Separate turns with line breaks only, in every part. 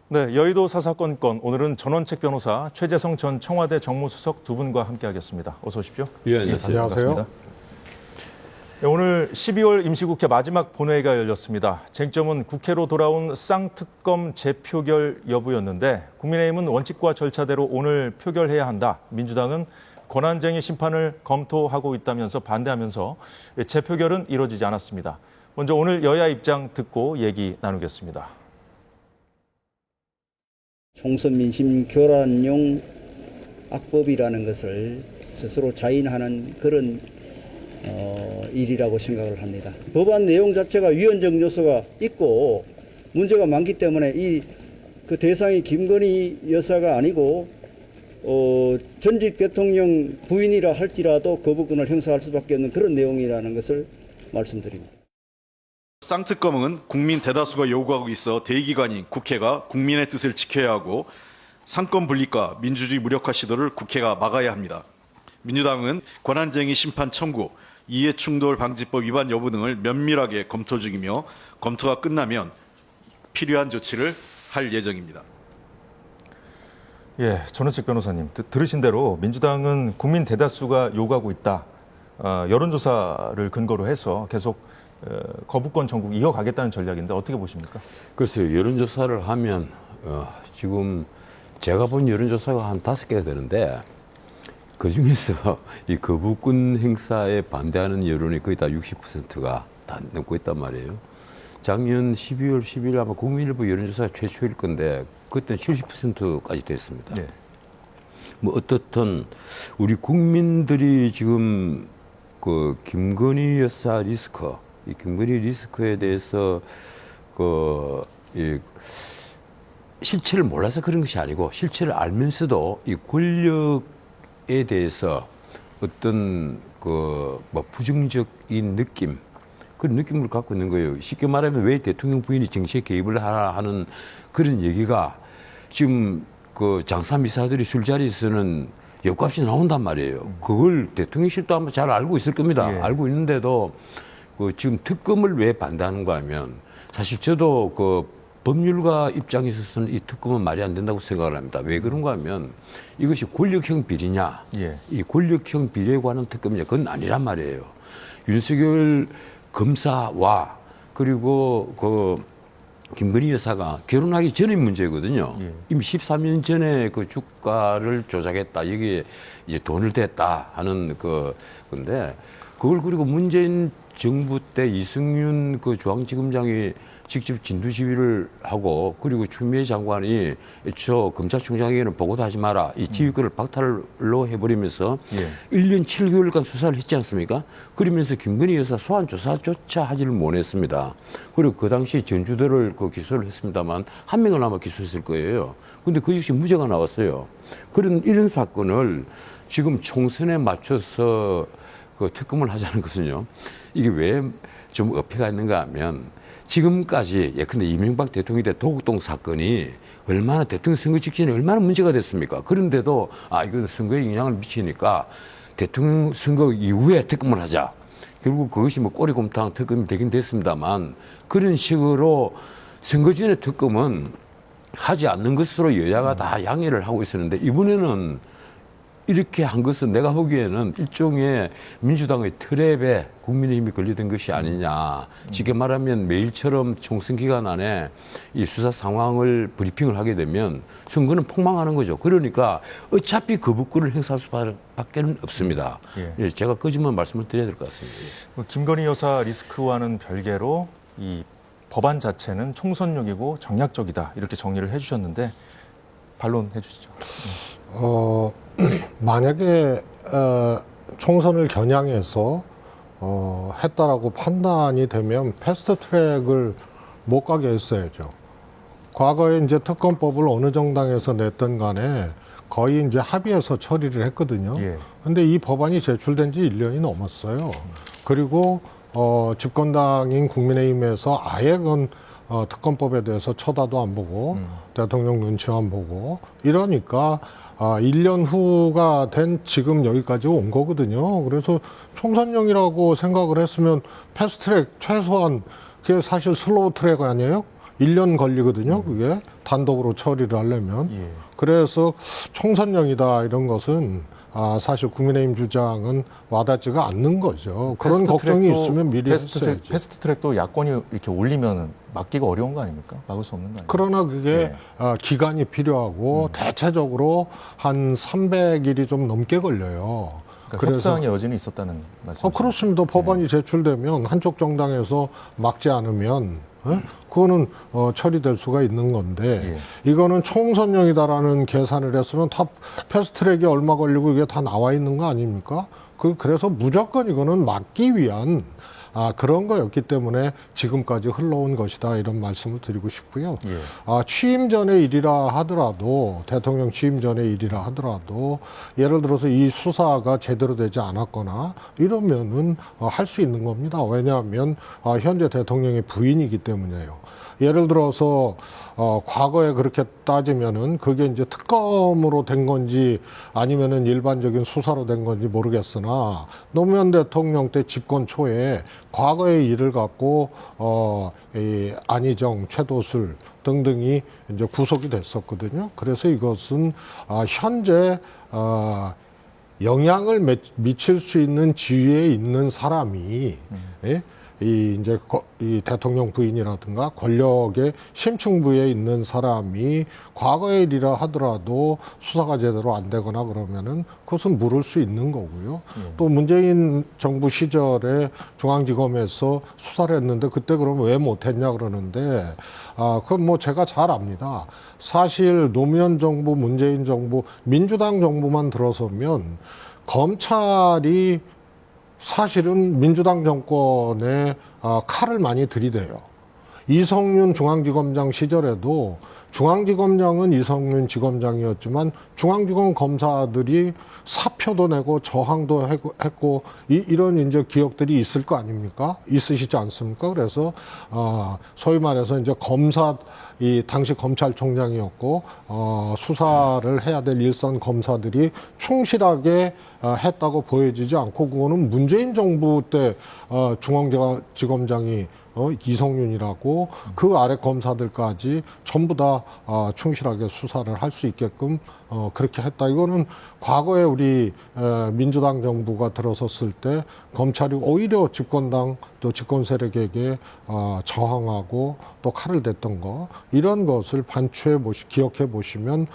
네, 여의도 사사건 건 오늘은 전원책 변호사 최재성 전 청와대 정무수석 두 분과 함께하겠습니다. 어서 오십시오.
예, 안녕하세요.
반갑습니다. 네, 오늘 12월 임시국회 마지막 본회의가 열렸습니다. 쟁점은 국회로 돌아온 쌍특검 재표결 여부였는데 국민의힘은 원칙과 절차대로 오늘 표결해야 한다. 민주당은 권한쟁의 심판을 검토하고 있다면서 반대하면서 재표결은 이루어지지 않았습니다. 먼저 오늘 여야 입장 듣고 얘기 나누겠습니다.
총선 민심 교란용 악법이라는 것을 스스로 자인하는 그런 일이라고 생각을 합니다. 법안 내용 자체가 위헌적 요소가 있고 문제가 많기 때문에 그 대상이 김건희 여사가 아니고 전직 대통령 부인이라 할지라도 거부권을 행사할 수밖에 없는 그런 내용이라는 것을 말씀드립니다.
쌍특검은 국민 대다수가 요구하고 있어 대의기관인 국회가 국민의 뜻을 지켜야 하고 상권 분립과 민주주의 무력화 시도를 국회가 막아야 합니다. 민주당은 권한쟁의 심판 청구, 이해충돌 방지법 위반 여부 등을 면밀하게 검토 중이며 검토가 끝나면 필요한 조치를 할 예정입니다.
예, 전원책 변호사님 들으신 대로 민주당은 국민 대다수가 요구하고 있다. 여론조사를 근거로 해서 계속 거부권 전국 이어가겠다는 전략인데 어떻게 보십니까?
글쎄요, 여론조사를 하면 지금 제가 본 여론조사가 한 5개가 되는데 그중에서 이 거부권 행사에 반대하는 여론이 거의 다 60%가 다 넘고 있단 말이에요. 작년 12월 10일 아마 국민일보 여론조사가 최초일 건데 그때는 70%까지 됐습니다. 네. 뭐 어떻든 우리 국민들이 지금 그 김건희 여사 리스크, 이 김건희 리스크에 대해서 실체를 몰라서 그런 것이 아니고 실체를 알면서도 이 권력에 대해서 어떤 뭐 부정적인 느낌, 그런 느낌을 갖고 있는 거예요. 쉽게 말하면 왜 대통령 부인이 정치에 개입을 하나 하는 그런 얘기가 지금 그 장사미사들이 술자리에서는 엿값이 나온단 말이에요. 그걸 대통령실도 아마 잘 알고 있을 겁니다. 예. 알고 있는데도 지금 특검을 왜 반대하는가 하면 사실 저도 그 법률가 입장에 있어서는 이 특검은 말이 안 된다고 생각을 합니다. 왜 그런가 하면 이것이 권력형 비리냐, 예. 이 권력형 비리에 관한 특검이냐, 그건 아니란 말이에요. 윤석열 검사와 그리고 김건희 여사가 결혼하기 전의 문제거든요. 예. 이미 13년 전에 그 주가를 조작했다. 여기에 이제 돈을 댔다 하는 건데 그걸 그리고 문재인 정부 때 이승윤 그 중앙지검장이 직접 진두지휘를 하고 그리고 추미애 장관이 저 검찰총장에게는 보고도 하지 마라. 이 지휘권을 박탈로 해버리면서 예. 1년 7개월간 수사를 했지 않습니까? 그러면서 김건희 여사 소환 조사조차 하지를 못했습니다. 그리고 그 당시 전주대를 기소를 했습니다만 한 명은 아마 기소했을 거예요. 근데 그 역시 무죄가 나왔어요. 이런 사건을 지금 총선에 맞춰서 특검을 하자는 것은요. 이게 왜 좀 어폐가 있는가 하면 지금까지 예컨대 이명박 대통령 때 도곡동 사건이 얼마나 대통령 선거 직전에 얼마나 문제가 됐습니까? 그런데도 이거 선거에 영향을 미치니까 대통령 선거 이후에 특검을 하자. 결국 그것이 뭐 꼬리곰탕 특검이 되긴 됐습니다만 그런 식으로 선거 전에 특검은 하지 않는 것으로 여야가 다 양해를 하고 있었는데 이번에는 이렇게 한 것은 내가 보기에는 일종의 민주당의 트랩에 국민의힘이 걸려든 것이 아니냐. 쉽게 말하면 매일처럼 총선 기간 안에 이 수사 상황을 브리핑을 하게 되면 선거는 폭망하는 거죠. 그러니까 어차피 거부권을 행사할 수밖에 없습니다. 예. 제가 거짓말 말씀을 드려야 될 것 같습니다.
김건희 여사 리스크와는 별개로 이 법안 자체는 총선용이고 정략적이다. 이렇게 정리를 해주셨는데 반론해 주시죠.
만약에 총선을 겨냥해서 했다라고 판단이 되면 패스트 트랙을 못 가게 했어야죠. 과거에 이제 특검법을 어느 정당에서 냈던 간에 거의 이제 합의해서 처리를 했거든요. 예. 근데 이 법안이 제출된 지 1년이 넘었어요. 그리고 집권당인 국민의힘에서 아예 특검법에 대해서 쳐다도 안 보고 대통령 눈치만 보고 이러니까 1년 후가 된 지금 여기까지 온 거거든요. 그래서 총선용이라고 생각을 했으면 패스트트랙 최소한 그게 사실 슬로우 트랙 아니에요? 1년 걸리거든요. 그게 단독으로 처리를 하려면.
예.
그래서 총선령이다 이런 것은 사실 국민의힘 주장은 와닿지가 않는 거죠. 그런 걱정이 있으면 미리 했어야지.
패스트트랙도 야권이 이렇게 올리면 막기가 어려운 거 아닙니까? 막을 수 없는 거 아닙니까?
그러나 그게 기간이 필요하고 대체적으로 한 300일이 좀 넘게 걸려요.
그러니까 협상의 여지는 있었다는 말씀이시죠?
그렇습니다. 법안이 제출되면 한쪽 정당에서 막지 않으면 그거는 처리될 수가 있는 건데 이거는 총선령이다라는 계산을 했으면 다 패스트트랙이 얼마 걸리고 이게 다 나와 있는 거 아닙니까? 그래서 무조건 이거는 막기 위한 그런 거였기 때문에 지금까지 흘러온 것이다 이런 말씀을 드리고 싶고요. 취임 전의 일이라 하더라도 대통령 취임 전의 일이라 하더라도 예를 들어서 이 수사가 제대로 되지 않았거나 이러면은 할 수 있는 겁니다. 왜냐하면 현재 대통령의 부인이기 때문에요. 예를 들어서 과거에 그렇게 따지면은 그게 이제 특검으로 된 건지 아니면은 일반적인 수사로 된 건지 모르겠으나 노무현 대통령 때 집권 초에 과거의 일을 갖고 이 안희정, 최도술 등등이 이제 구속이 됐었거든요. 그래서 이것은 현재 영향을 미칠 수 있는 지위에 있는 사람이 이 대통령 부인이라든가 권력의 심층부에 있는 사람이 과거의 일이라 하더라도 수사가 제대로 안 되거나 그러면은 그것은 물을 수 있는 거고요. 또 문재인 정부 시절에 중앙지검에서 수사를 했는데 그때 그러면 왜 못했냐 그러는데 그건 뭐 제가 잘 압니다. 사실 노무현 정부, 문재인 정부, 민주당 정부만 들어서면 검찰이 사실은 민주당 정권에 칼을 많이 들이대요. 이성윤 중앙지검장 시절에도 중앙지검장은 이성윤 지검장이었지만 중앙지검 검사들이 사표도 내고 저항도 했고 이런 이제 기억들이 있을 거 아닙니까? 있으시지 않습니까? 그래서 소위 말해서 이제 이 당시 검찰총장이었고 수사를 해야 될 일선 검사들이 충실하게 했다고 보여지지 않고 그거는 문재인 정부 때 중앙지검장이 이성윤이라고 그 아래 검사들까지 전부 다 충실하게 수사를 할 수 있게끔 그렇게 했다. 이거는 과거에 우리 민주당 정부가 들어섰을 때 검찰이 오히려 집권당 또 집권 세력에게 저항하고 또 칼을 댔던 거 이런 것을 기억해 보시면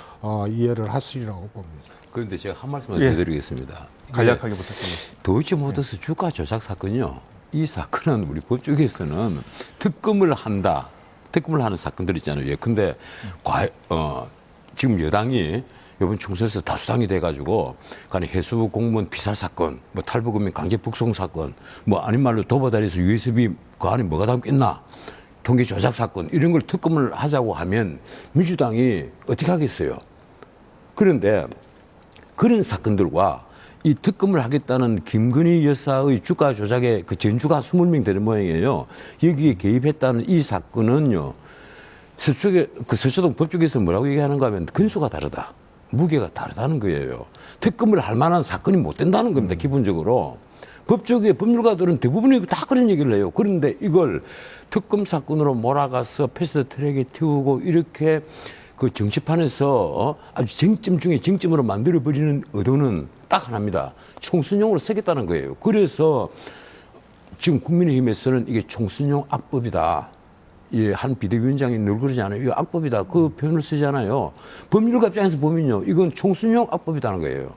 이해를 하시리라고 봅니다.
그런데 제가 한 말씀만 더 드리겠습니다.
간략하게 부탁드립니다.
도이치모터스 주가 조작 사건이요. 이 사건은 우리 법조계에서는 특검을 하는 사건들 있잖아요. 예컨대 지금 여당이 이번 총선에서 다수당이 돼가지고 간에 해수 공무원 피살 사건, 뭐 탈북민 강제 북송 사건, 뭐 아닌 말로 도보다리에서 USB 그 안에 뭐가 담겼나, 통계 조작 사건 이런 걸 특검을 하자고 하면 민주당이 어떻게 하겠어요? 그런데 그런 사건들과 이 특검을 하겠다는 김건희 여사의 주가 조작의 그 전주가 20명 되는 모양이에요. 여기에 개입했다는 이 사건은요. 서초동 법조계에서 뭐라고 얘기하는가 하면 근수가 다르다. 무게가 다르다는 거예요. 특검을 할 만한 사건이 못 된다는 겁니다. 기본적으로. 법조계 법률가들은 대부분이 다 그런 얘기를 해요. 그런데 이걸 특검 사건으로 몰아가서 패스트트랙에 띄우고 이렇게 그 정치판에서 아주 쟁점 중에 쟁점으로 만들어버리는 의도는 딱 하나입니다. 총선용으로 쓰겠다는 거예요. 그래서 지금 국민의힘에서는 이게 총선용 악법이다. 한 비대위원장이 늘 그러지 않아요. 이거 악법이다. 그 표현을 쓰잖아요. 법률가 입장에서 보면요. 이건 총선용 악법이라는 거예요.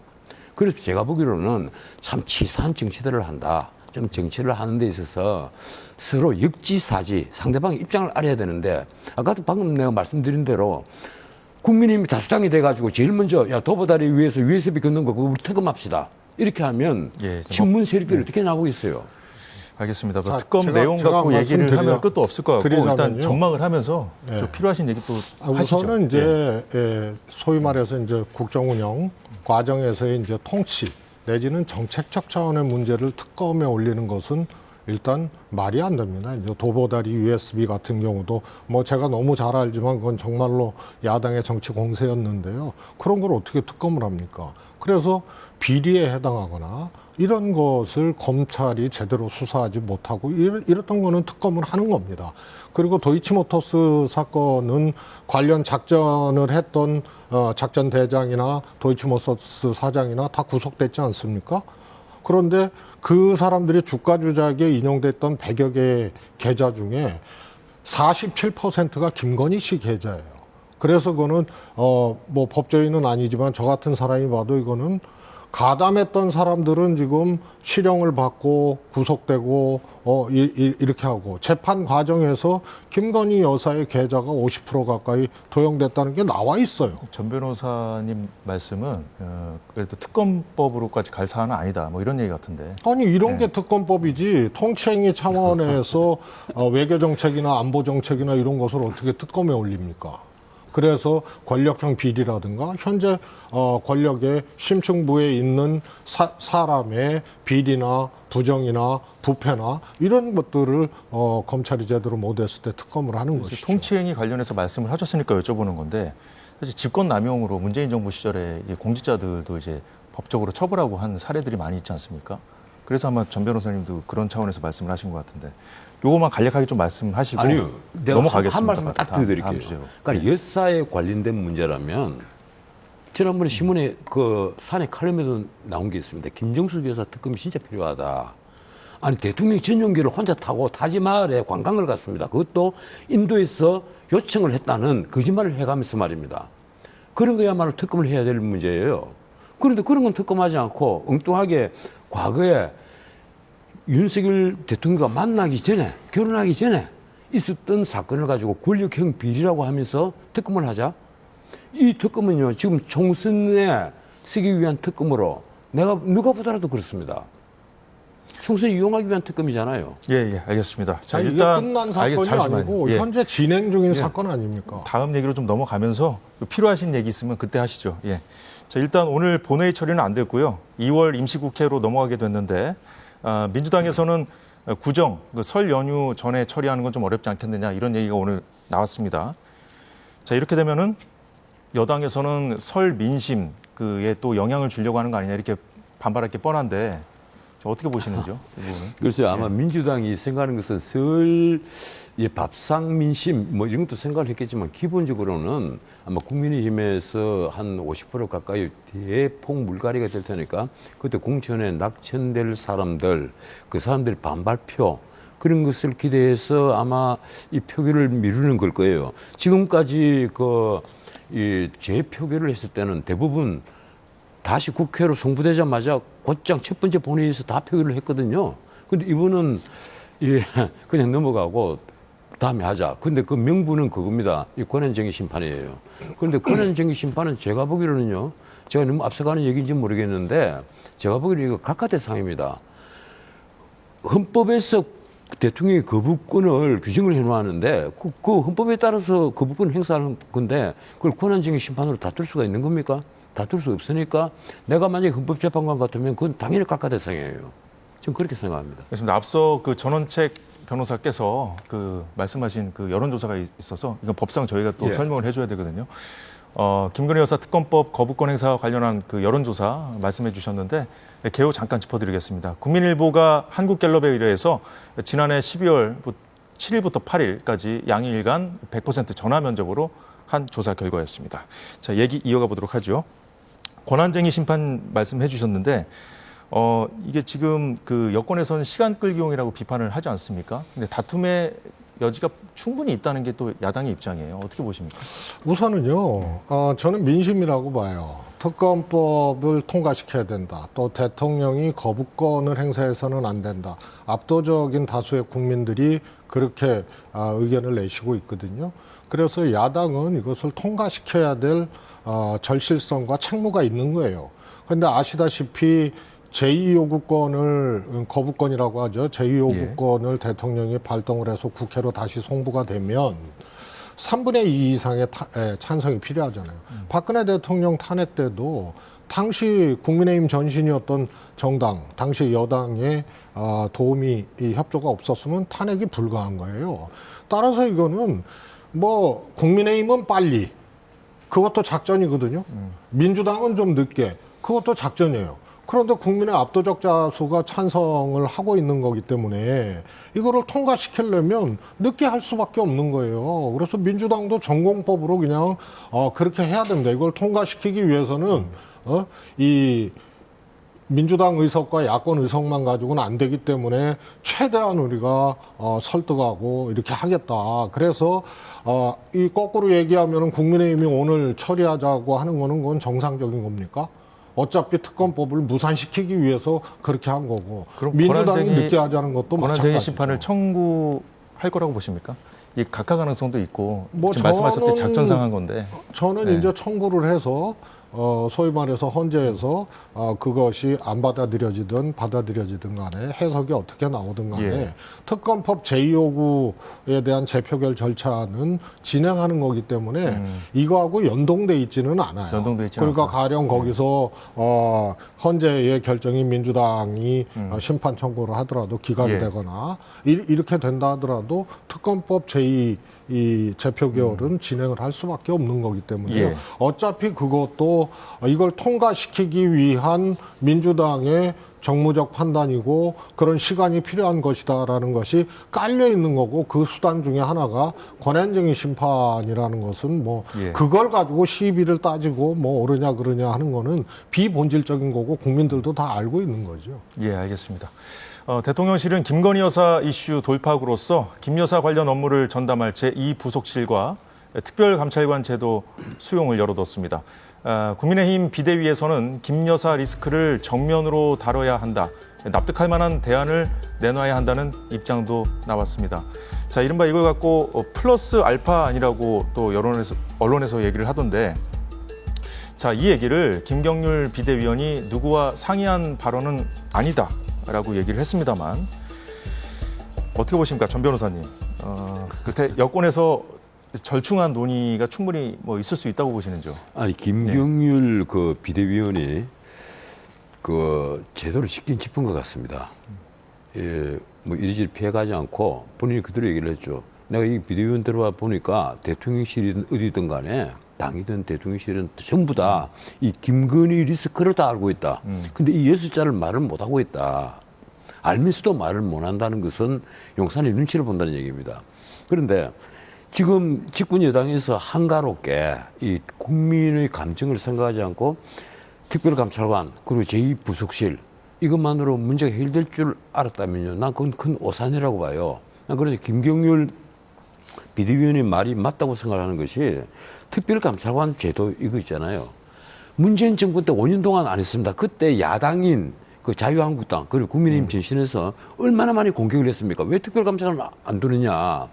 그래서 제가 보기로는 참 치사한 정치들을 한다. 좀 정치를 하는 데 있어서 서로 역지사지, 상대방의 입장을 알아야 되는데 아까도 방금 내가 말씀드린 대로 국민의힘이 다수당이 돼가지고 제일 먼저 도보다리 위에서 USB 걷는 거 우리 특검합시다. 이렇게 하면 친문 세력들이 어떻게 나오고 있어요.
알겠습니다. 특검 내용 갖고 얘기를 하면 끝도 없을 것 같고 일단 전망을 하면서 좀 필요하신 얘기 또 하시죠.
우선은 이제 소위 말해서 이제 국정운영 과정에서의 이제 통치 내지는 정책적 차원의 문제를 특검에 올리는 것은 일단 말이 안 됩니다. 이제 도보다리 USB 같은 경우도 뭐 제가 너무 잘 알지만 그건 정말로 야당의 정치 공세였는데요. 그런 걸 어떻게 특검을 합니까? 그래서 비리에 해당하거나 이런 것을 검찰이 제대로 수사하지 못하고 이랬던 거는 특검을 하는 겁니다. 그리고 도이치모터스 사건은 관련 작전을 했던 작전 대장이나 도이치모터스 사장이나 다 구속됐지 않습니까? 그런데 그 사람들이 주가 조작에 인용됐던 100여 개의 계좌 중에 47%가 김건희 씨 계좌예요. 그래서 그거는 뭐 법조인은 아니지만 저 같은 사람이 봐도 이거는 가담했던 사람들은 지금 실형을 받고 구속되고 이렇게 하고 재판 과정에서 김건희 여사의 계좌가 50% 가까이 도용됐다는 게 나와 있어요.
전 변호사님 말씀은 그래도 특검법으로까지 갈 사안은 아니다. 뭐 이런 얘기 같은데.
아니 이런 게 특검법이지 통치행위 차원에서 외교 정책이나 안보 정책이나 이런 것을 어떻게 특검에 올립니까? 그래서 권력형 비리라든가 현재 권력의 심층부에 있는 사람의 비리나 부정이나 부패나 이런 것들을 검찰이 제대로 못했을 때 특검을 하는 것이죠.
통치행위 관련해서 말씀을 하셨으니까 여쭤보는 건데 사실 집권남용으로 문재인 정부 시절에 이제 공직자들도 이제 법적으로 처벌하고 한 사례들이 많이 있지 않습니까? 그래서 아마 전 변호사님도 그런 차원에서 말씀을 하신 것 같은데 요거만 간략하게 좀 말씀하시고
아니요. 내가
넘어가겠습니다.
한 말씀 딱 드릴게요.
다음 주제로.
그러니까 여사에 관련된 문제라면 지난번에 신문에 그 사내 칼럼에도 나온 게 있습니다. 김정숙 여사 특검이 진짜 필요하다. 아니 대통령 전용기를 혼자 타고 타지마을에 관광을 갔습니다. 그것도 인도에서 요청을 했다는 거짓말을 해가면서 말입니다. 그런 거야말로 특검을 해야 될 문제예요. 그런데 그런 건 특검하지 않고 엉뚱하게 과거에 윤석열 대통령과 만나기 전에 결혼하기 전에 있었던 사건을 가지고 권력형 비리라고 하면서 특검을 하자. 이 특검은요 지금 총선에 쓰기 위한 특검으로 누가 보더라도 그렇습니다. 총선 이용하기 위한 특검이잖아요.
예, 알겠습니다. 자,
아니,
일단
이게 끝난 사건이
잠시만요.
아니고
예.
현재 진행 중인 사건 아닙니까?
다음 얘기로 좀 넘어가면서 필요하신 얘기 있으면 그때 하시죠. 예. 자, 일단 오늘 본회의 처리는 안 됐고요. 2월 임시국회로 넘어가게 됐는데 민주당에서는 구정, 설 연휴 전에 처리하는 건 좀 어렵지 않겠느냐 이런 얘기가 오늘 나왔습니다. 자, 이렇게 되면은 여당에서는 설 민심 그에 또 영향을 주려고 하는 거 아니냐 이렇게 반발할 게 뻔한데 어떻게 보시는지요? 이 부분은?
글쎄요, 아마 민주당이 생각하는 것은 설 밥상 민심 뭐 이런 것도 생각을 했겠지만 기본적으로는 아마 국민의힘에서 한 50% 가까이 대폭 물갈이가 될 테니까 그때 공천에 낙천될 사람들, 그 사람들의 반발표 그런 것을 기대해서 아마 이 표결을 미루는 걸 거예요. 지금까지 이 재표결을 했을 때는 대부분 다시 국회로 송부되자마자 곧장 첫 번째 본회의에서 다 표결을 했거든요. 근데 이번은 그냥 넘어가고 다음에 하자. 근데 그 명분은 그겁니다. 이 권한쟁의 심판이에요. 그런데 권한쟁의 심판은 제가 보기로는요, 제가 너무 앞서가는 얘기인지 모르겠는데, 제가 보기로는 이거 각하대상입니다. 헌법에서 대통령이 거부권을 규정을 해놓았는데, 그 헌법에 따라서 거부권을 행사하는 건데, 그걸 권한쟁의 심판으로 다툴 수가 있는 겁니까? 다툴 수 없으니까, 내가 만약에 헌법재판관 같으면 그건 당연히 각하대상이에요. 저는 그렇게 생각합니다.
그렇습니다. 앞서 그 전원책 변호사께서 말씀하신 그 여론조사가 있어서 이건 법상 저희가 또 설명을 해줘야 되거든요. 김건희 여사 특검법 거부권 행사와 관련한 그 여론조사 말씀해 주셨는데 개요 잠깐 짚어드리겠습니다. 국민일보가 한국갤럽에 의뢰해서 지난해 12월 7일부터 8일까지 양일간 100% 전화 면접으로 한 조사 결과였습니다. 자, 얘기 이어가 보도록 하죠. 권한쟁의 심판 말씀해 주셨는데 이게 지금 그 여권에서는 시간 끌기용이라고 비판을 하지 않습니까? 근데 다툼의 여지가 충분히 있다는 게 또 야당의 입장이에요. 어떻게 보십니까?
우선은요, 저는 민심이라고 봐요. 특검법을 통과시켜야 된다. 또 대통령이 거부권을 행사해서는 안 된다. 압도적인 다수의 국민들이 그렇게 의견을 내시고 있거든요. 그래서 야당은 이것을 통과시켜야 될 절실성과 책무가 있는 거예요. 그런데 아시다시피 제2요구권을 거부권이라고 하죠. 제2요구권을 대통령이 발동을 해서 국회로 다시 송부가 되면 3분의 2 이상의 찬성이 필요하잖아요. 박근혜 대통령 탄핵 때도 당시 국민의힘 전신이었던 정당, 당시 여당의 도움이 이 협조가 없었으면 탄핵이 불가한 거예요. 따라서 이거는 뭐 국민의힘은 빨리, 그것도 작전이거든요. 민주당은 좀 늦게, 그것도 작전이에요. 그런데 국민의 압도적 다수가 찬성을 하고 있는 거기 때문에 이거를 통과시키려면 늦게 할 수밖에 없는 거예요. 그래서 민주당도 전공법으로 그냥 그렇게 해야 된다. 이걸 통과시키기 위해서는 이 민주당 의석과 야권 의석만 가지고는 안 되기 때문에 최대한 우리가 설득하고 이렇게 하겠다. 그래서 이 거꾸로 얘기하면 국민의힘이 오늘 처리하자고 하는 거는 그건 정상적인 겁니까? 어차피 특검법을 무산시키기 위해서 그렇게 한 거고,
그럼
민주당이 늦게 하자는 것도
권한쟁의
마찬가지죠.
심판을 청구할 거라고 보십니까? 이 각하 가능성도 있고
뭐
지금 말씀하셨듯이
저는-
작전 상한 건데.
저는
네.
이제 청구를 해서 소위 말해서 헌재에서 그것이 안 받아들여지든 받아들여지든 간에 해석이 어떻게 나오든 간에
예.
특검법 제2호구에 대한 재표결 절차는 진행하는 거기 때문에 이거하고 연동돼 있지는 않아요.
연동돼 있지는
그러니까
않고.
가령 거기서 헌재의 결정이 민주당이 심판 청구를 하더라도 기각이
예.
되거나 이렇게 된다 하더라도 특검법 제2 이 재표결은 진행을 할 수밖에 없는 거기 때문에
예.
어차피 그것도 이걸 통과시키기 위한 민주당의 정무적 판단이고 그런 시간이 필요한 것이다라는 것이 깔려 있는 거고, 그 수단 중에 하나가 권한쟁의 심판이라는 것은 뭐
예.
그걸 가지고 시비를 따지고 뭐 옳으냐 그러냐 하는 거는 비본질적인 거고 국민들도 다 알고 있는 거죠.
예, 알겠습니다. 대통령실은 김건희 여사 이슈 돌파구로서 김 여사 관련 업무를 전담할 제2부속실과 특별감찰관 제도 수용을 열어뒀습니다. 국민의힘 비대위에서는 김 여사 리스크를 정면으로 다뤄야 한다, 납득할 만한 대안을 내놔야 한다는 입장도 나왔습니다. 자, 이른바 이걸 갖고 플러스 알파 아니라고 또 언론에서 얘기를 하던데, 자, 이 얘기를 김경률 비대위원이 누구와 상의한 발언은 아니다라고 얘기를 했습니다만, 어떻게 보십니까, 전 변호사님? 그때 여권에서 절충한 논의가 충분히 뭐 있을 수 있다고 보시는지요?
아니 김경률 그 비대위원이 그 제도를 짚긴 짚은 것 같습니다. 예, 뭐 이리저리 피해가지 않고 본인이 그대로 얘기를 했죠. 내가 이 비대위원 들어와 보니까 대통령실이든 어디든 간에 당이든 대통령실은 전부 다 이 김건희 리스크를 다 알고 있다. 근데 이 6자를 말을 못하고 있다. 알면서도 말을 못한다는 것은 용산의 눈치를 본다는 얘기입니다. 그런데 지금 집권 여당에서 한가롭게 이 국민의 감정을 생각하지 않고 특별감찰관 그리고 제2부속실 이것만으로 문제가 해결될 줄 알았다면요, 난 그건 큰 오산이라고 봐요. 난 그래서 김경률 비대위원의 말이 맞다고 생각하는 것이 특별감찰관 제도 이거 있잖아요. 문재인 정부 때 5년 동안 안 했습니다. 그때 야당인 그 자유한국당 그리고 국민의힘 전신에서 얼마나 많이 공격을 했습니까? 왜 특별감찰관 안 두느냐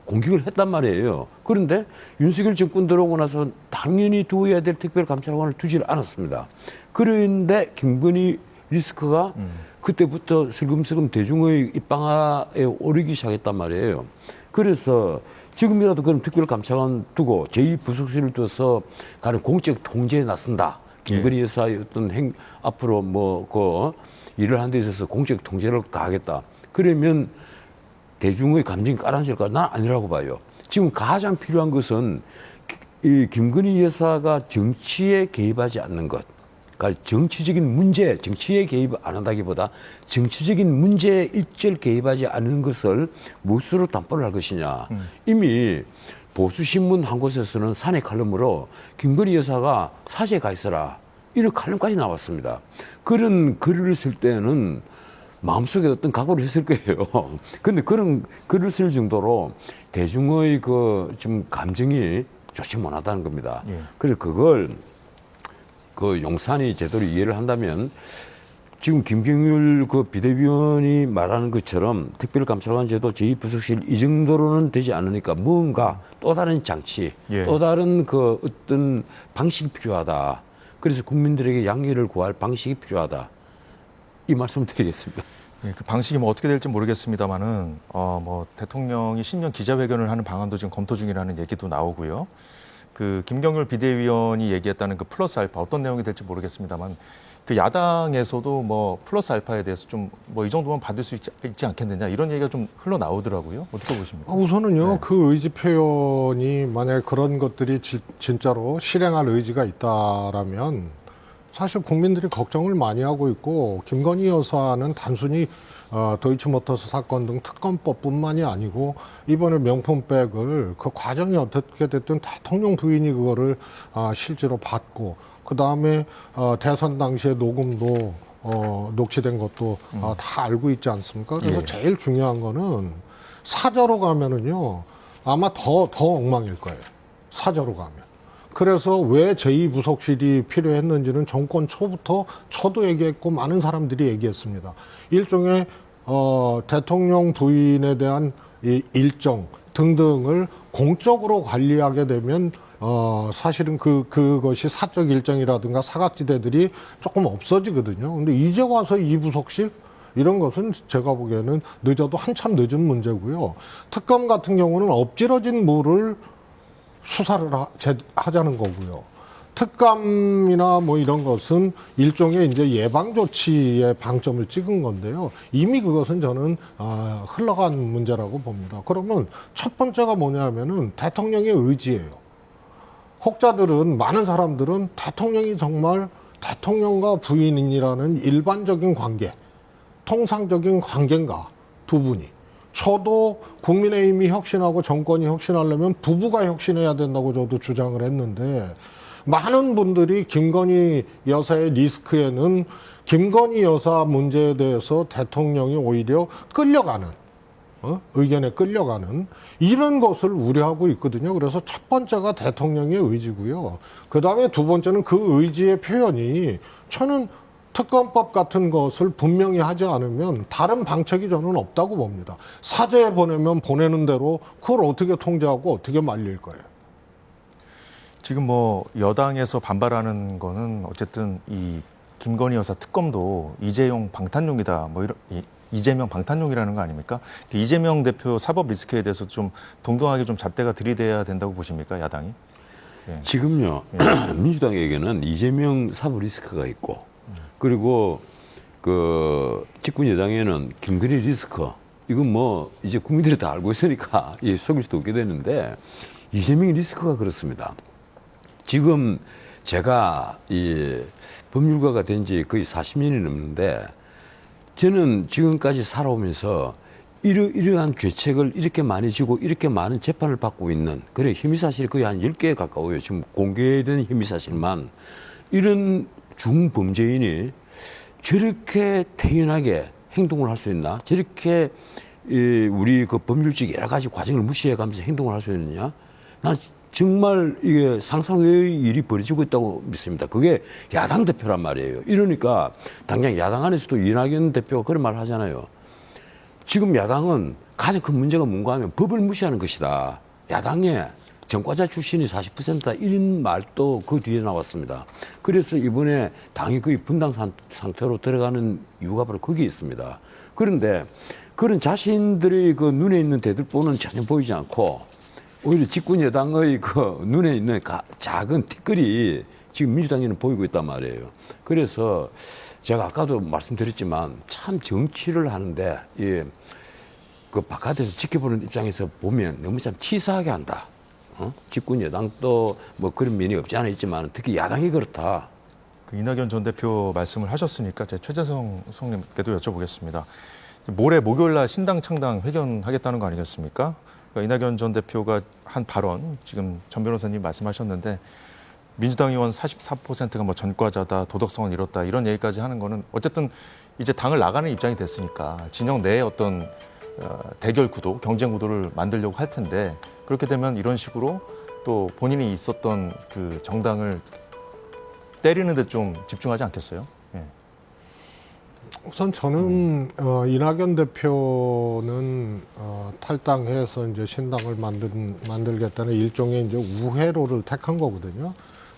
공격을 했단 말이에요. 그런데 윤석열 정권 들어오고 나서 당연히 두어야 될 특별감찰관을 두질 않았습니다. 그런데 김건희 리스크가 그때부터 슬금슬금 대중의 입방아에 오르기 시작했단 말이에요. 그래서 지금이라도 그런 특별감찰관 두고 제2부속실을 둬서 가는 공적 통제에 나선다. 김건희 여사의 어떤 앞으로 뭐 일을 하는 데 있어서 공적 통제를 가하겠다. 그러면 대중의 감정이 깔아앉을까? 난 아니라고 봐요. 지금 가장 필요한 것은 이 김건희 여사가 정치에 개입하지 않는 것. 그러니까 정치적인 문제, 정치에 개입 안 한다기보다 정치적인 문제에 일절 개입하지 않는 것을 무엇으로 담보를 할 것이냐. 이미 보수신문 한 곳에서는 사내 칼럼으로 김건희 여사가 사죄에 가 있어라. 이런 칼럼까지 나왔습니다. 그런 글을 쓸 때는 마음속에 어떤 각오를 했을 거예요. 근데 그런 글을 쓸 정도로 대중의 좀 감정이 좋지 못하다는 겁니다.
예.
그래서 그걸 용산이 제대로 이해를 한다면 지금 김경률 비대위원이 말하는 것처럼 특별감찰관 제도 제2부속실 이 정도로는 되지 않으니까 뭔가 또 다른 장치,
예.
또 다른 어떤 방식이 필요하다. 그래서 국민들에게 양해를 구할 방식이 필요하다. 이 말씀을 드리겠습니다.
예, 그 방식이 뭐 어떻게 될지 모르겠습니다만은 뭐 대통령이 신년 기자회견을 하는 방안도 지금 검토 중이라는 얘기도 나오고요. 그 김경률 비대위원이 얘기했다는 그 플러스 알파 어떤 내용이 될지 모르겠습니다만 그 야당에서도 뭐 플러스 알파에 대해서 좀 뭐 이 정도만 받을 수 있지 않겠느냐 이런 얘기가 좀 흘러나오더라고요. 어떻게 보십니까?
우선은요,
네.
그 의지 표현이 만약에 그런 것들이 진짜로 실행할 의지가 있다라면 사실 국민들이 걱정을 많이 하고 있고, 김건희 여사는 단순히 도이치모터스 사건 등 특검법뿐만이 아니고 이번에 명품백을 그 과정이 어떻게 됐든 대통령 부인이 그거를 실제로 받고, 그 다음에 대선 당시에 녹음도 녹취된 것도 다 알고 있지 않습니까? 그래서
예.
제일 중요한 거는 사저로 가면은요 아마 더 엉망일 거예요. 사저로 가면. 그래서 왜 제2부속실이 필요했는지는 정권 초부터 저도 얘기했고 많은 사람들이 얘기했습니다. 일종의 대통령 부인에 대한 이 일정 등등을 공적으로 관리하게 되면 사실은 그것이 사적 일정이라든가 사각지대들이 조금 없어지거든요. 근데 이제 와서 2부속실? 이런 것은 제가 보기에는 늦어도 한참 늦은 문제고요. 특검 같은 경우는 엎질러진 물을 수사를 하자는 거고요. 특감이나 뭐 이런 것은 일종의 이제 예방 조치에 방점을 찍은 건데요. 이미 그것은 저는 흘러간 문제라고 봅니다. 그러면 첫 번째가 뭐냐면은 대통령의 의지예요. 혹자들은, 많은 사람들은 대통령이 정말 대통령과 부인이라는 일반적인 관계, 통상적인 관계인가, 두 분이. 저도 국민의힘이 혁신하고 정권이 혁신하려면 부부가 혁신해야 된다고 저도 주장을 했는데, 많은 분들이 김건희 여사의 리스크에는 김건희 여사 문제에 대해서 대통령이 오히려 끌려가는, 의견에 끌려가는 이런 것을 우려하고 있거든요. 그래서 첫 번째가 대통령의 의지고요. 그 다음에 두 번째는 그 의지의 표현이, 저는 특검법 같은 것을 분명히 하지 않으면 다른 방책이 저는 없다고 봅니다. 사제에 보내면 보내는 대로 그걸 어떻게 통제하고 어떻게 말릴 거예요.
지금 뭐 여당에서 반발하는 거는 어쨌든 이 김건희 여사 특검도 이재용 방탄용이다. 뭐 이런 이재명 방탄용이라는 거 아닙니까? 이재명 대표 사법 리스크에 대해서 좀 동등하게 좀 잣대가 들이대야 된다고 보십니까, 야당이? 예.
지금요, 민주당에게는 이재명 사법 리스크가 있고, 그리고 그 집권 여당에는 김건희 리스크, 이건 뭐 이제 국민들이 다 알고 있으니까 속일 수도 없게 되는데, 이재명 리스크가 그렇습니다. 지금 제가 이 법률가가 된 지 거의 40년이 넘는데, 저는 지금까지 살아오면서 이러한 죄책을 이렇게 많이 지고 이렇게 많은 재판을 받고 있는, 그래 혐의사실이 거의 한 10개에 가까워요. 지금 공개된 혐의사실만. 이런 중범죄인이 저렇게 태연하게 행동을 할 수 있나? 저렇게 우리 그 법률적 여러 가지 과정을 무시해 가면서 행동을 할 수 있느냐? 난 정말 이게 상상 외의 일이 벌어지고 있다고 믿습니다. 그게 야당 대표란 말이에요. 이러니까 당장 야당 안에서도 이낙연 대표가 그런 말을 하잖아요. 지금 야당은 가장 큰 문제가 뭔가 하면 법을 무시하는 것이다. 야당의 전과자 출신이 40%다. 이런 말도 그 뒤에 나왔습니다. 그래서 이번에 당이 거의 분당 상태로 들어가는 이유가 바로 거기에 있습니다. 그런데 그런 자신들의 그 눈에 있는 대들보는 전혀 보이지 않고 오히려 집권 여당의 그 눈에 있는 작은 티끌이 지금 민주당에는 보이고 있단 말이에요. 그래서 제가 아까도 말씀드렸지만 참 정치를 하는데 그 바깥에서 지켜보는 입장에서 보면 너무 참 치사하게 한다. 집권 여당도 뭐 그런 면이 없지 않아 있지만 특히 야당이 그렇다.
그 이낙연 전 대표 말씀을 하셨으니까 제가 최재성 총님께도 여쭤보겠습니다. 모레 목요일 날 신당 창당 회견하겠다는 거 아니겠습니까? 그러니까 이낙연 전 대표가 한 발언, 지금 전 변호사님 말씀하셨는데 민주당 의원 44%가 뭐 전과자다, 도덕성을 잃었다 이런 얘기까지 하는 거는 어쨌든 이제 당을 나가는 입장이 됐으니까 진영 내에 어떤 대결 구도, 경쟁 구도를 만들려고 할 텐데 그렇게 되면 이런 식으로 또 본인이 있었던 그 정당을 때리는 데 좀 집중하지 않겠어요? 예.
우선 저는 이낙연 대표는 탈당해서 이제 신당을 만들겠다는 일종의 이제 우회로를 택한 거거든요.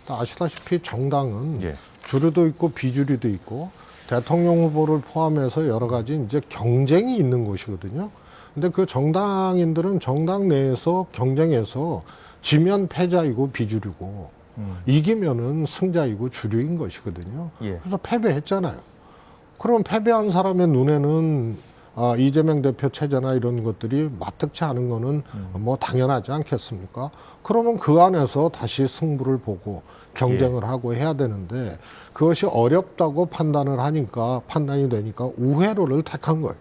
아시다시피 정당은
예.
주류도 있고 비주류도 있고 대통령 후보를 포함해서 여러 가지 이제 경쟁이 있는 곳이거든요. 근데 그 정당인들은 정당 내에서 경쟁해서 지면 패자이고 비주류고 이기면은 승자이고 주류인 것이거든요.
예.
그래서 패배했잖아요. 그럼 패배한 사람의 눈에는 이재명 대표 체제나 이런 것들이 마뜩치 않은 거는 뭐 당연하지 않겠습니까? 그러면 그 안에서 다시 승부를 보고 경쟁을 하고 해야 되는데 그것이 어렵다고 판단이 되니까 우회로를 택한 거예요.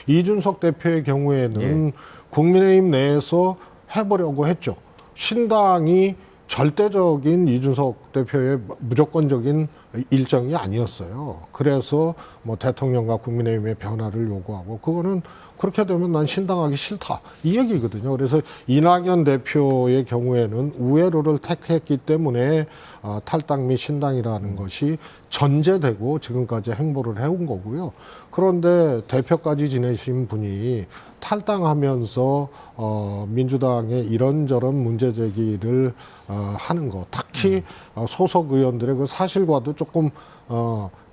이준석 대표의 경우에는 국민의힘 내에서 해보려고 했죠. 신당이 절대적인 이준석 대표의 무조건적인 일정이 아니었어요. 그래서 뭐 대통령과 국민의힘의 변화를 요구하고 그거는 그렇게 되면 난 신당하기 싫다 이 얘기거든요. 그래서 이낙연 대표의 경우에는 우회로를 택했기 때문에 탈당 및 신당이라는 것이 전제되고 지금까지 행보를 해온 거고요. 그런데 대표까지 지내신 분이 탈당하면서 민주당의 이런저런 문제 제기를 하는 거, 특히 소속 의원들의 그 사실과도 조금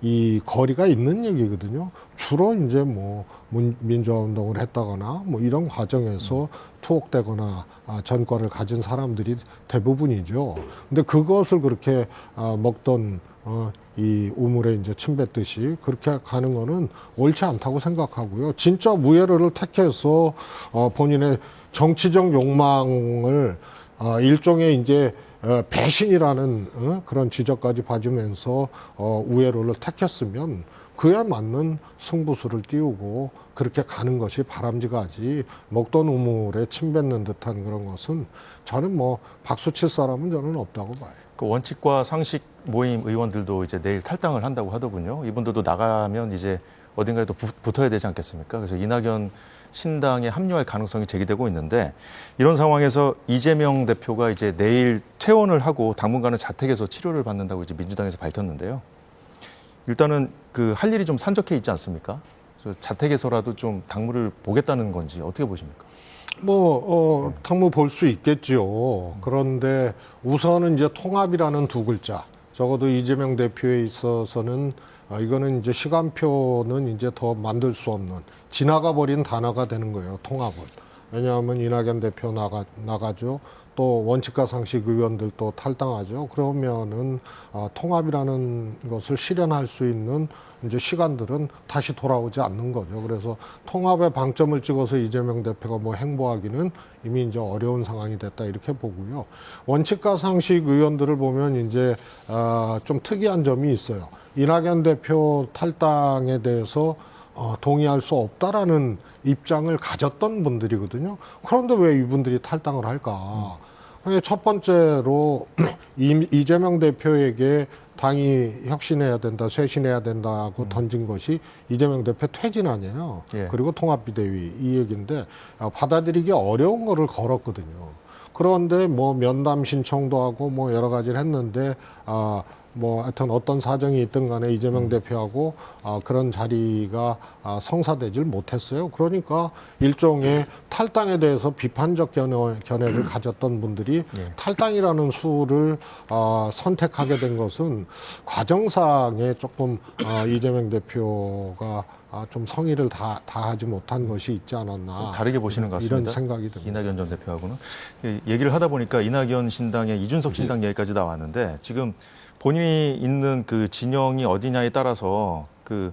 이 거리가 있는 얘기거든요. 주로 이제 뭐 민주화 운동을 했다거나 뭐 이런 과정에서 투옥되거나 전과를 가진 사람들이 대부분이죠. 근데 그것을 그렇게 먹던 이 우물에 이제 침 뱉듯이 그렇게 가는 거는 옳지 않다고 생각하고요. 진짜 무예를 택해서 본인의 정치적 욕망을 일종의 이제 배신이라는 그런 지적까지 봐주면서 우회로를 택했으면 그에 맞는 승부수를 띄우고 그렇게 가는 것이 바람직하지 먹던 우물에 침 뱉는 듯한 그런 것은 저는 뭐 박수 칠 사람은 저는 없다고 봐요.
그 원칙과 상식 모임 의원들도 이제 내일 탈당을 한다고 하더군요. 이분들도 나가면 이제 어딘가에 또 붙어야 되지 않겠습니까? 그래서 이낙연 신당에 합류할 가능성이 제기되고 있는데 이런 상황에서 이재명 대표가 이제 내일 퇴원을 하고 당분간은 자택에서 치료를 받는다고 이제 민주당에서 밝혔는데요. 일단은 그 할 일이 좀 산적해 있지 않습니까? 그래서 자택에서라도 좀 당무를 보겠다는 건지 어떻게 보십니까?
당무 볼 수 있겠죠. 그런데 우선은 이제 통합이라는 두 글자. 적어도 이재명 대표에 있어서는 이거는 이제 시간표는 이제 더 만들 수 없는 지나가 버린 단어가 되는 거예요. 통합은. 왜냐하면 이낙연 대표 나가죠. 또 원칙과 상식 의원들도 탈당하죠. 그러면은 통합이라는 것을 실현할 수 있는 이제 시간들은 다시 돌아오지 않는 거죠. 그래서 통합에 방점을 찍어서 이재명 대표가 뭐 행보하기는 이미 이제 어려운 상황이 됐다 이렇게 보고요. 원칙과 상식 의원들을 보면 이제 좀 특이한 점이 있어요. 이낙연 대표 탈당에 대해서 동의할 수 없다라는 입장을 가졌던 분들이거든요. 그런데 왜 이분들이 탈당을 할까? 첫 번째로 이재명 대표에게 당이 혁신해야 된다, 쇄신해야 된다고 던진 것이 이재명 대표 퇴진안이에요.
예.
그리고 통합비대위 이 얘기인데 받아들이기 어려운 거를 걸었거든요. 그런데 뭐 면담 신청도 하고 뭐 여러 가지를 했는데 뭐 하여튼 어떤 사정이 있든 간에 이재명 대표하고 그런 자리가 성사되질 못했어요. 그러니까 일종의 탈당에 대해서 비판적 견해를 가졌던 분들이 탈당이라는 수를 선택하게 된 것은 과정상에 조금 이재명 대표가 좀 성의를 다하지 못한 것이 있지 않았나.
다르게 보시는 것 같습니다.
이런 생각이 듭니다.
이낙연 전 대표하고는. 얘기를 하다 보니까 이낙연 신당의 이준석 신당 얘기까지 나왔는데 지금 본인이 있는 그 진영이 어디냐에 따라서 그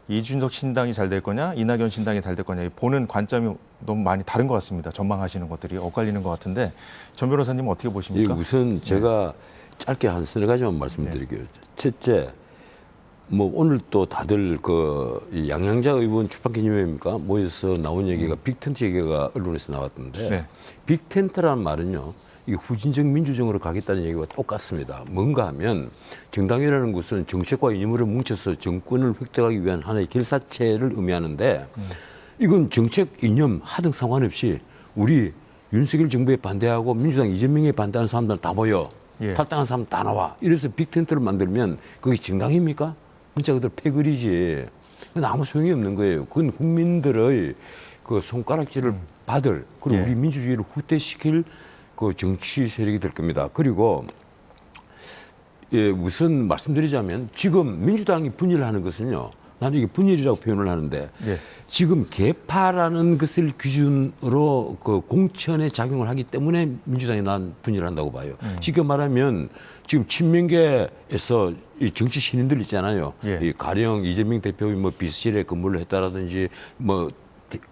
이준석 신당이 잘 될 거냐, 이낙연 신당이 잘 될 거냐 보는 관점이 너무 많이 다른 것 같습니다. 전망하시는 것들이 엇갈리는 것 같은데 전 변호사님은 어떻게 보십니까?
우선 제가 짧게 한 서너 가지만 말씀드릴게요. 첫째, 뭐 오늘 또 다들 이 양양자 의원 출판 기념회입니까? 모여서 나온 얘기가 빅텐트 얘기가 언론에서 나왔던데 빅텐트라는 말은요. 이 후진적 민주정으로 가겠다는 얘기와 똑같습니다. 뭔가 하면 정당이라는 것은 정책과 이념으로 뭉쳐서 정권을 획득하기 위한 하나의 결사체를 의미하는데 이건 정책 이념 하등 상관없이 우리 윤석열 정부에 반대하고 민주당 이재명에 반대하는 사람들 다 모여 탈당한 사람 다 나와. 이래서 빅텐트를 만들면 그게 정당입니까? 진짜 그대로 패거리지. 아무 소용이 없는 거예요. 그건 국민들의 그 손가락질을 받을 그리고 우리 민주주의를 후퇴시킬 그 정치 세력이 될 겁니다. 그리고 우선 말씀드리자면 지금 민주당이 분열하는 것은요. 나는 이게 분열이라고 표현을 하는데
예.
지금 개파라는 것을 기준으로 그 공천에 작용을 하기 때문에 민주당이 난 분열한다고 봐요. 쉽게 말하면 지금 친명계에서 이 정치 신인들 있잖아요.
예.
이 가령 이재명 대표의 뭐 비서실에 근무를 했다라든지 뭐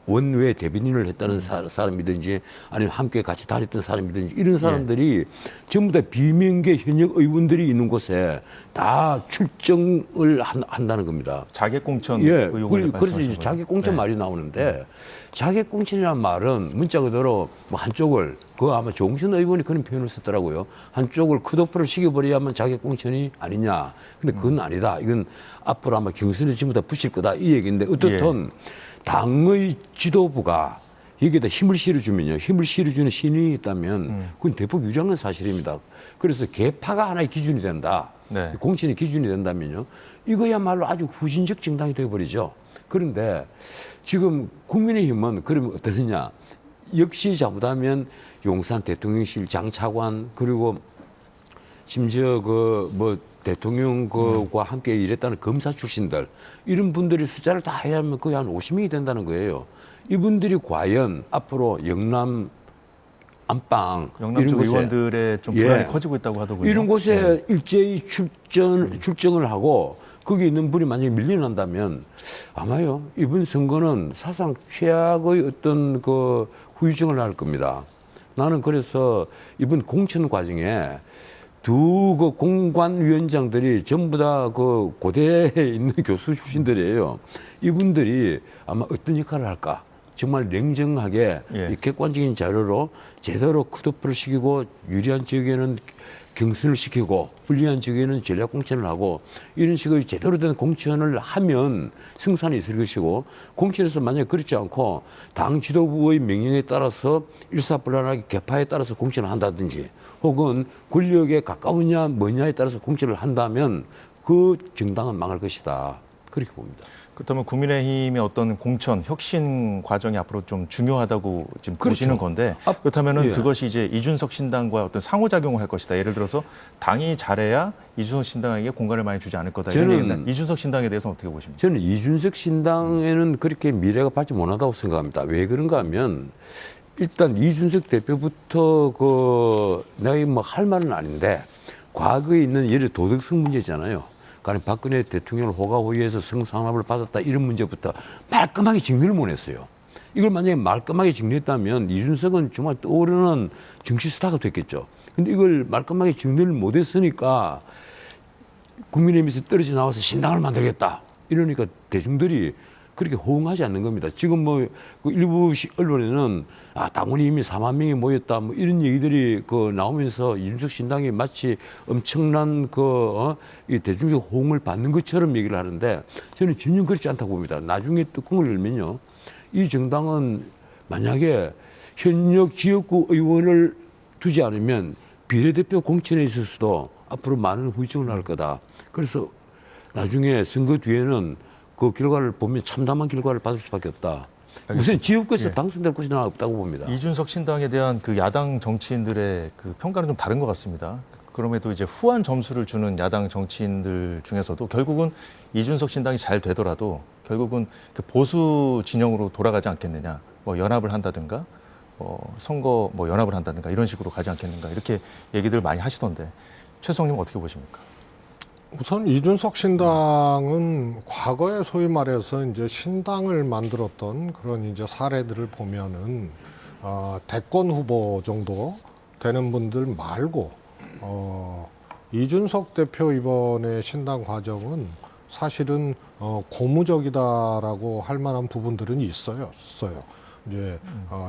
원외 대변인을 했다는 사람이든지 아니면 함께 같이 다녔던 사람이든지 이런 사람들이 전부 다 비명계 현역 의원들이 있는 곳에 다 출정을 한다는 겁니다.
자객공천
예,
의혹을
그래서
말씀하신
이제
거예요.
자객공천 말이 나오는데 자객공천이라는 말은 문자 그대로 뭐 한쪽을 그 아마 조홍천 의원이 그런 표현을 썼더라고요. 한쪽을 컷오프를 시켜버려야만 자객공천이 아니냐. 근데 그건 아니다. 이건 앞으로 아마 경선에 전부 다 붙일 거다 이 얘기인데 어떻든 당의 지도부가 여기에다 힘을 실어주면요. 힘을 실어주는 신인이 있다면 그건 대폭 유리한 건 사실입니다. 그래서 개파가 하나의 기준이 된다.
네.
공천의 기준이 된다면요. 이거야말로 아주 후진적 정당이 되어버리죠. 그런데 지금 국민의힘은 그러면 어떠느냐. 역시 잘못하면 용산 대통령실 장차관 그리고 심지어 그 뭐 대통령과 함께 일했다는 검사 출신들 이런 분들이 숫자를 다 해야하면 거의 한 50명이 된다는 거예요. 이분들이 과연 앞으로 영남 안방
영남 쪽 의원들의 좀 불안이 커지고 있다고 하더군요.
이런 곳에 일제히 출정을 하고 거기 있는 분이 만약에 밀려난다면 아마요 이번 선거는 사상 최악의 어떤 그 후유증을 할 겁니다. 나는 그래서 이번 공천 과정에 두 그 공관위원장들이 전부 다 그 고대에 있는 교수 출신들이에요. 이분들이 아마 어떤 역할을 할까? 정말 냉정하게 이 객관적인 자료로 제대로 컷오프를 시키고 유리한 지역에는 경선을 시키고 불리한 지역에는 전략 공천을 하고 이런 식의 제대로 된 공천을 하면 승산이 있을 것이고 공천에서 만약에 그렇지 않고 당 지도부의 명령에 따라서 일사불란하게 개파에 따라서 공천을 한다든지 혹은 권력에 가까우냐 뭐냐에 따라서 공천을 한다면 그 정당은 망할 것이다. 그렇게 봅니다.
그렇다면 국민의힘의 어떤 공천 혁신 과정이 앞으로 좀 중요하다고 지금 보시는 건데 그렇다면은 그것이 이제 이준석 신당과 어떤 상호작용을 할 것이다. 예를 들어서 당이 잘해야 이준석 신당에게 공간을 많이 주지 않을 거다. 이런 얘기인데 이준석 신당에 대해서는 어떻게 보십니까?
저는 이준석 신당에는 그렇게 미래가 밝지 못하다고 생각합니다. 왜 그런가 하면 일단 이준석 대표부터 내가 뭐 할 말은 아닌데 과거에 있는 예를 도덕성 문제잖아요. 그러니까 박근혜 대통령을 호가호위해서 성상납을 받았다 이런 문제부터 말끔하게 정리를 못 했어요. 이걸 만약에 말끔하게 정리했다면 이준석은 정말 떠오르는 정치 스타가 됐겠죠. 근데 이걸 말끔하게 정리를 못 했으니까 국민의힘에서 떨어져 나와서 신당을 만들겠다. 이러니까 대중들이 그렇게 호응하지 않는 겁니다. 지금 뭐 그 일부 언론에는 당원이 이미 4만 명이 모였다 뭐 이런 얘기들이 나오면서 이준석 신당이 마치 엄청난 이 대중적 호응을 받는 것처럼 얘기를 하는데 저는 전혀 그렇지 않다고 봅니다. 나중에 뚜껑을 열면요. 이 정당은 만약에 현역 지역구 의원을 두지 않으면 비례대표 공천에 있어서도 앞으로 많은 후유증을 할 거다. 그래서 나중에 선거 뒤에는 그 결과를 보면 참담한 결과를 받을 수밖에 없다. 우선 지역구에서 당선될 것이 없다고 봅니다.
이준석 신당에 대한 그 야당 정치인들의 그 평가는 좀 다른 것 같습니다. 그럼에도 이제 후한 점수를 주는 야당 정치인들 중에서도 결국은 이준석 신당이 잘 되더라도 결국은 그 보수 진영으로 돌아가지 않겠느냐. 뭐 연합을 한다든가 선거 뭐 연합을 한다든가 이런 식으로 가지 않겠는가 이렇게 얘기들 많이 하시던데 최성님 어떻게 보십니까?
우선 이준석 신당은 과거에 소위 말해서 이제 신당을 만들었던 그런 이제 사례들을 보면은 대권 후보 정도 되는 분들 말고 이준석 대표 이번에 신당 과정은 사실은 고무적이다라고 할 만한 부분들은 있어요. 이제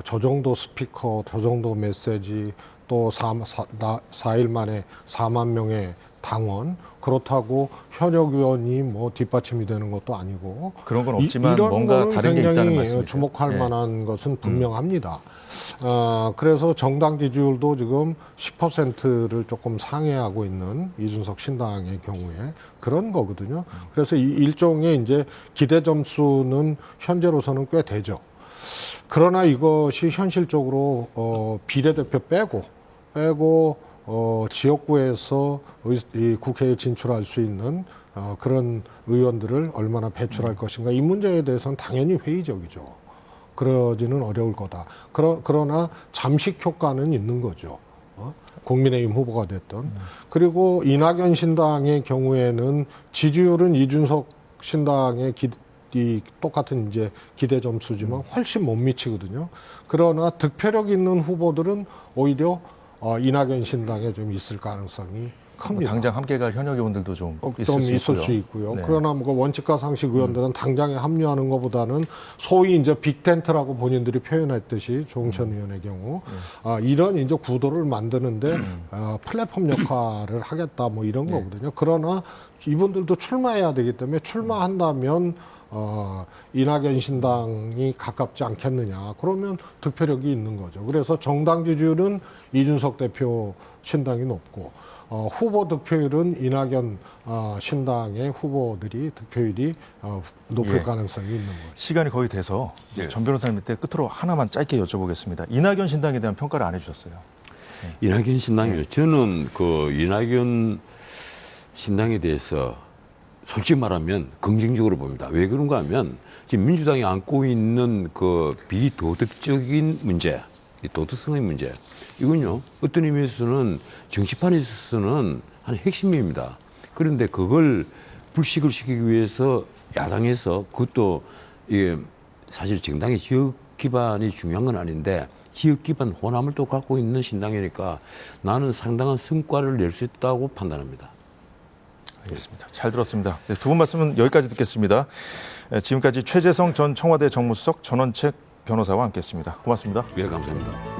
저 정도 스피커, 저 정도 메시지 또 4일 만에 4만 명의 당원 그렇다고 현역 의원이 뭐 뒷받침이 되는 것도 아니고
그런 건 없지만 뭔가 다른 게 있다는 말씀이세요.
주목할 만한 것은 분명합니다. 그래서 정당 지지율도 지금 10%를 조금 상회하고 있는 이준석 신당의 경우에 그런 거거든요. 그래서 이 일종의 이제 기대 점수는 현재로서는 꽤 되죠. 그러나 이것이 현실적으로 비례대표 빼고 지역구에서 이 국회에 진출할 수 있는 그런 의원들을 얼마나 배출할 것인가 이 문제에 대해서는 당연히 회의적이죠. 그러지는 어려울 거다. 그러나 잠식 효과는 있는 거죠. 국민의힘 후보가 됐던. 그리고 이낙연 신당의 경우에는 지지율은 이준석 신당의 똑같은 이제 기대 점수지만 훨씬 못 미치거든요. 그러나 득표력 있는 후보들은 오히려 이낙연 신당에 좀 있을 가능성이 큽니다.
당장 함께 갈 현역 의원들도 좀
좀
있을
있을
수
수
있고요.
있고요.
네.
그러나 뭐 원칙과 상식 의원들은 당장에 합류하는 것보다는 소위 이제 빅텐트라고 본인들이 표현했듯이 조홍천 의원의 경우 이런 이제 구도를 만드는데 플랫폼 역할을 하겠다 뭐 이런 거거든요. 그러나 이분들도 출마해야 되기 때문에 출마한다면 이낙연 신당이 가깝지 않겠느냐. 그러면 득표력이 있는 거죠. 그래서 정당 지지율은 이준석 대표 신당이 높고 후보 득표율은 이낙연 신당의 후보들이 득표율이 높을
예.
가능성이 있는 거죠.
시간이 거의 돼서 전 변호사님한테 끝으로 하나만 짧게 여쭤보겠습니다. 이낙연 신당에 대한 평가를 안 해주셨어요.
이낙연 신당이요. 저는 그 이낙연 신당에 대해서 솔직히 말하면 긍정적으로 봅니다. 왜 그런가 하면 지금 민주당이 안고 있는 그 비도덕적인 문제, 이 도덕성의 문제, 이건요 어떤 의미에서는 정치판에 있어서는 한 핵심입니다. 그런데 그걸 불식을 시키기 위해서 야당에서 그것도 이게 사실 정당의 지역 기반이 중요한 건 아닌데 지역 기반 호남을 또 갖고 있는 신당이니까 나는 상당한 성과를 낼 수 있다고 판단합니다.
알겠습니다. 잘 들었습니다. 네, 두 분 말씀은 여기까지 듣겠습니다. 지금까지 최재성 전 청와대 정무수석 전원책 변호사와 함께했습니다. 고맙습니다.
예, 감사합니다.